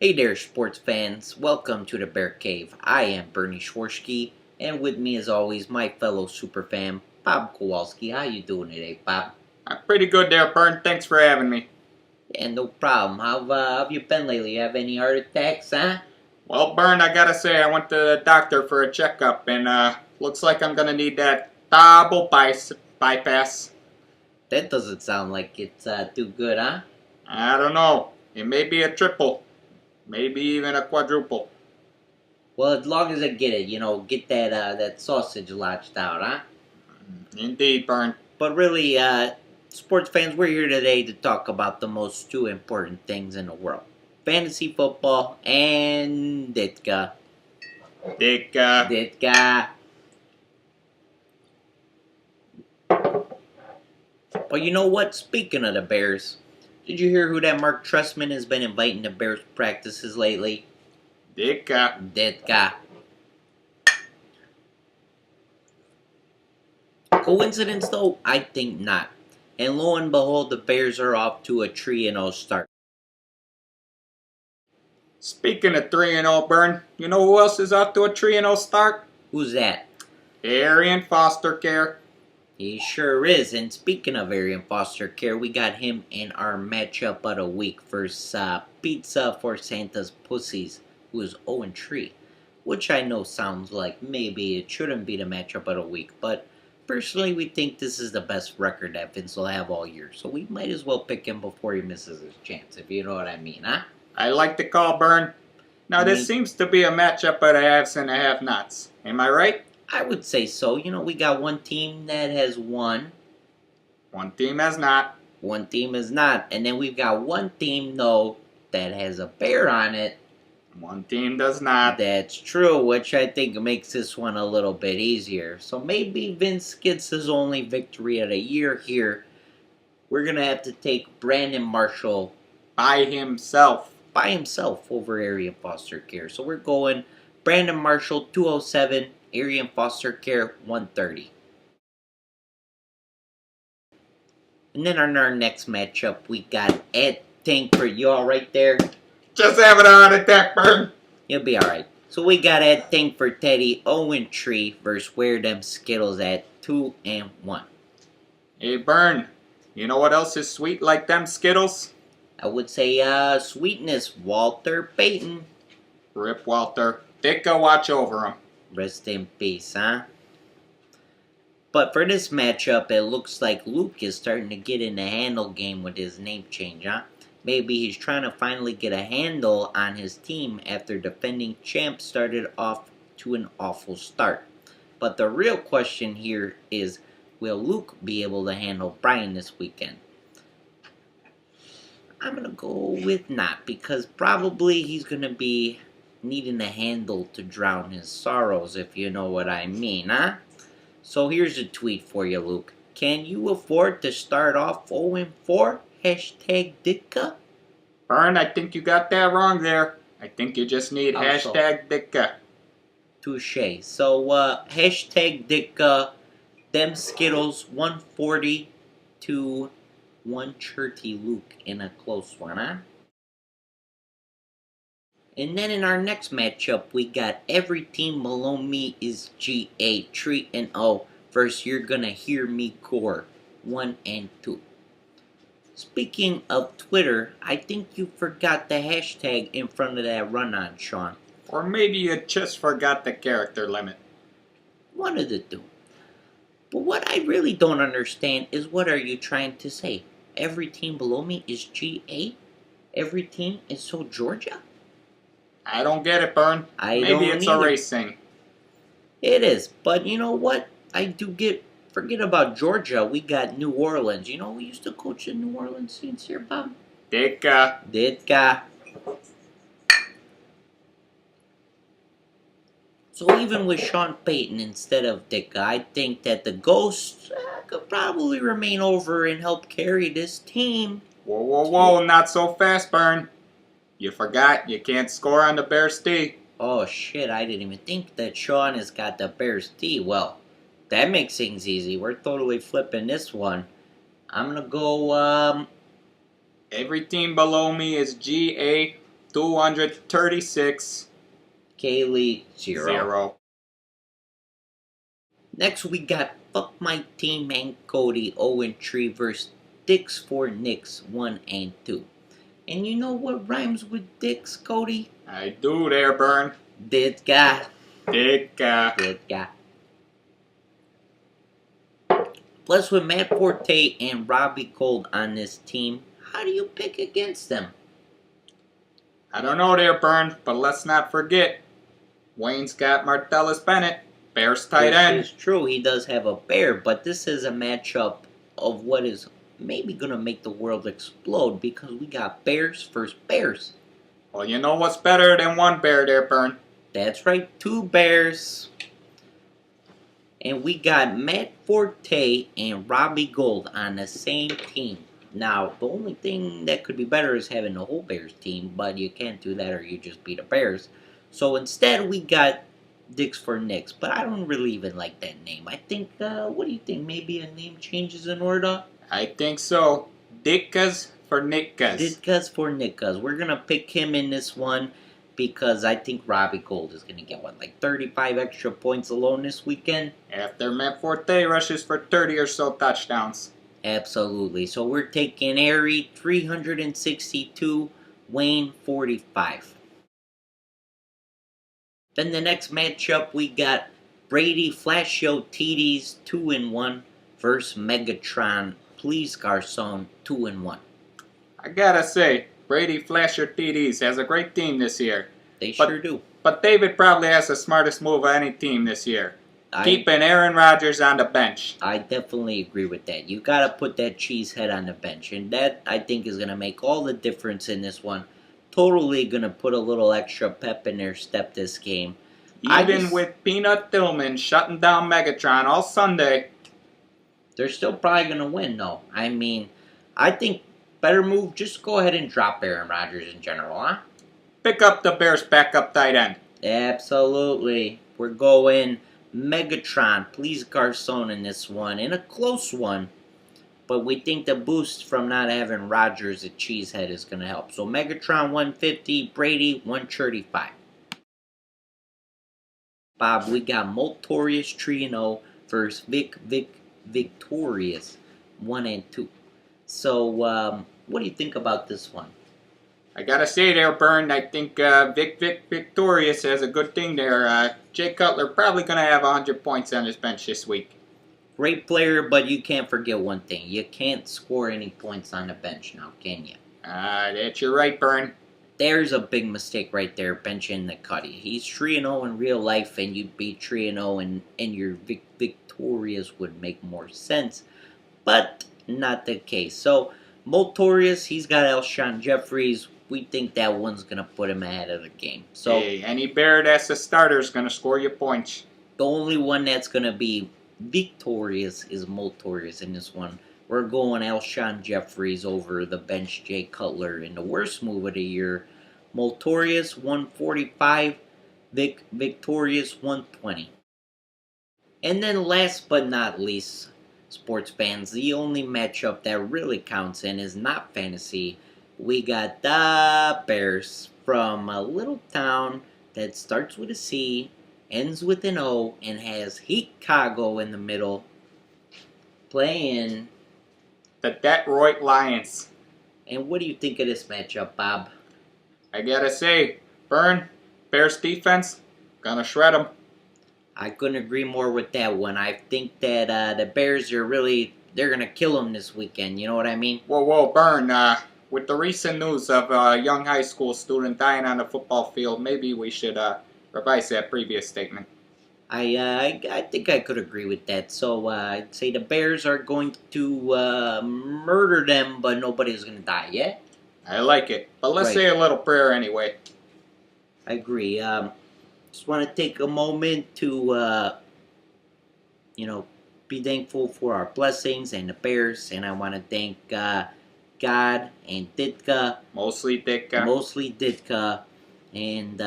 Hey there, sports fans. Welcome to the Bear Cave. I am Bernie Schwarsky, and with me, as always, my fellow superfan, Bob Kowalski. How you doing today, Bob? I'm pretty good there, Bern. Thanks for having me. Yeah, no problem. How have you been lately? You have any heart attacks, huh? Well, Bern, I gotta say, I went to the doctor for a checkup, and looks like I'm gonna need that double bypass. That doesn't sound like it's too good, huh? I don't know. It may be a triple, maybe even a quadruple. Well, as long as I get it, get that sausage lodged out, huh? Indeed, Bern. But really, sports fans, we're here today to talk about the most two important things in the world: fantasy football and Ditka. Ditka. Ditka. But you know what? Speaking of the Bears, did you hear who that Mark Trestman has been inviting to Bears practices lately? Ditka. Ditka. Coincidence though? I think not. And lo and behold, the Bears are off to a 3-0 start. Speaking of 3-0, Bern, you know who else is off to a 3-0 start? Who's that? Arian Foster Care. He sure is. And speaking of Arian Foster Care, we got him in our matchup of the week versus Pizza for Santa's Pussies, who is 0-3. Which I know sounds like maybe it shouldn't be the matchup of the week, but personally we think this is the best record that Vince will have all year. So we might as well pick him before he misses his chance, if you know what I mean, huh? I like the call, Bern. Now, this seems to be a matchup of the haves and the have-nots. Am I right? I would say so. We got one team that has won. One team has not. One team is not. And then we've got one team, though, that has a bear on it. One team does not. That's true, which I think makes this one a little bit easier. So maybe Vince gets his only victory of the year here. We're going to have to take Brandon Marshall By himself. Over Arian Foster Care. So we're going Brandon Marshall 207, Arian Foster Care 130. And then on our next matchup, we got Ed Tankford. You all right there? Just having a heart attack, Bern. You'll be alright. So we got Ed Tankford Teddy 0-3 versus Where Them Skittles at 2-1. Hey, Bern. You know what else is sweet like them Skittles? I would say sweetness, Walter Payton. Rip Walter. Ditka, watch over him. Rest in peace, huh? But for this matchup, it looks like Luke is starting to get in the handle game with his name change, huh? Maybe he's trying to finally get a handle on his team after defending champ started off to an awful start. But the real question here is, will Luke be able to handle Brian this weekend? I'm going to go with not, because probably he's going to be needing a handle to drown his sorrows, if you know what I mean, huh? So here's a tweet for you, Luke. Can you afford to start off 0-4? Hashtag Ditka? Bern, I think you got that wrong there. I think you just need Also, hashtag Ditka. Touche. So, hashtag Ditka, them Skittles 140 to 130 Luke in a close one, huh? And then in our next matchup, we got every team below me is GA 3-0 versus You're Gonna Hear Me Core 1-2. Speaking of Twitter, I think you forgot the hashtag in front of that run-on, Sean. Or maybe you just forgot the character limit. One of the two. But what I really don't understand is, what are you trying to say? Every team below me is GA? Every team is so Georgia? I don't get it, Bern. Maybe it's a race thing. It is, but you know what? I do forget about Georgia. We got New Orleans. You know who used to coach the New Orleans Saints here, Bob? Ditka. So even with Sean Payton instead of Ditka, I think that the Ghost could probably remain over and help carry this team. Whoa, not so fast, Bern. You forgot you can't score on the Bears D. Oh shit, I didn't even think that Sean has got the Bears D. Well, that makes things easy. We're totally flipping this one. I'm gonna go, Every team below me is GA 236. Kaylee, 0. 0. Next, we got Fuck My Team and Cody 0-3 versus Dicks for Nicks 1-2. And you know what rhymes with Dicks, Cody? I do there, Burn. Ditka. Ditka. Ditka. Plus, with Matt Forte and Robbie Gold on this team, how do you pick against them? I don't know there, Burn, but let's not forget, Wayne's got Martellus Bennett, Bears tight end. This is true, he does have a bear, but this is a matchup of what is maybe going to make the world explode because we got Bears versus Bears. Well, you know what's better than one bear there, Burn? That's right, 2 Bears. And we got Matt Forte and Robbie Gold on the same team. Now, the only thing that could be better is having the whole Bears team, but you can't do that or you just beat the Bears. So instead, we got Dicks for Nicks, but I don't really even like that name. I think, what do you think? Maybe a name change is in order? I think so. Ditkas for Nickas. Ditkas for Nickas. We're going to pick him in this one because I think Robbie Gold is going to get, like 35 extra points alone this weekend? After Matt Forte rushes for 30 or so touchdowns. Absolutely. So we're taking Airy 362, Wayne 45. Then the next matchup we got Brady Flash Show TDs 2-1 versus Megatron Please Garcon 2-1. I gotta say, Brady Flasher TDs has a great team this year. They sure do. But David probably has the smartest move of any team this year. Keeping Aaron Rodgers on the bench. I definitely agree with that. You got to put that cheesehead on the bench. And that, I think, is going to make all the difference in this one. Totally going to put a little extra pep in their step this game. Even with Peanut Tillman shutting down Megatron all Sunday. They're still probably going to win, though. I mean, I think better move, just go ahead and drop Aaron Rodgers in general, huh? Pick up the Bears' backup tight end. Absolutely. We're going Megatron, Please Garcon in this one, in a close one, but we think the boost from not having Rodgers at cheesehead is going to help. So Megatron 150, Brady 135. Bob, we got Multorious 3-0 versus Victorious 1-2. So what do you think about this one? I gotta say there, Burn, I think Victorious has a good thing there. Jay Cutler probably gonna have 100 points on his bench this week. Great player, but you can't forget one thing. You can't score any points on the bench now, can you? That's you're right, Burn. There's a big mistake right there, benching the Cuddy. He's 3-0 in real life, and you'd be 3-0, and your Victorious would make more sense. But not the case. So, Multorious, he's got Alshon Jeffries. We think that one's going to put him ahead of the game. So, hey, any Bear that's a starter is going to score you points. The only one that's going to be victorious is Multorious in this one. We're going Alshon Jeffries over the bench Jay Cutler in the worst move of the year. Multorious 145, Victorious 120. And then last but not least, sports fans, the only matchup that really counts and is not fantasy. We got the Bears from a little town that starts with a C, ends with an O, and has Chicago in the middle, playing the Detroit Lions. And what do you think of this matchup, Bob? I gotta say, Burn, Bears defense, gonna shred them. I couldn't agree more with that one. I think that the Bears are they're gonna kill them this weekend. You know what I mean? Whoa, Burn, with the recent news of a young high school student dying on the football field, maybe we should revise that previous statement. I think I could agree with that. So I'd say the Bears are going to murder them, but nobody's going to die, yeah? I like it. But let's Right. say a little prayer anyway. I agree. Just want to take a moment to, be thankful for our blessings and the Bears. And I want to thank God and Ditka. Mostly Ditka. Mostly Ditka. And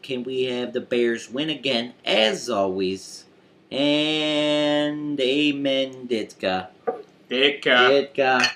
can we have the Bears win again, as always? And amen, Ditka. Ditka. Ditka.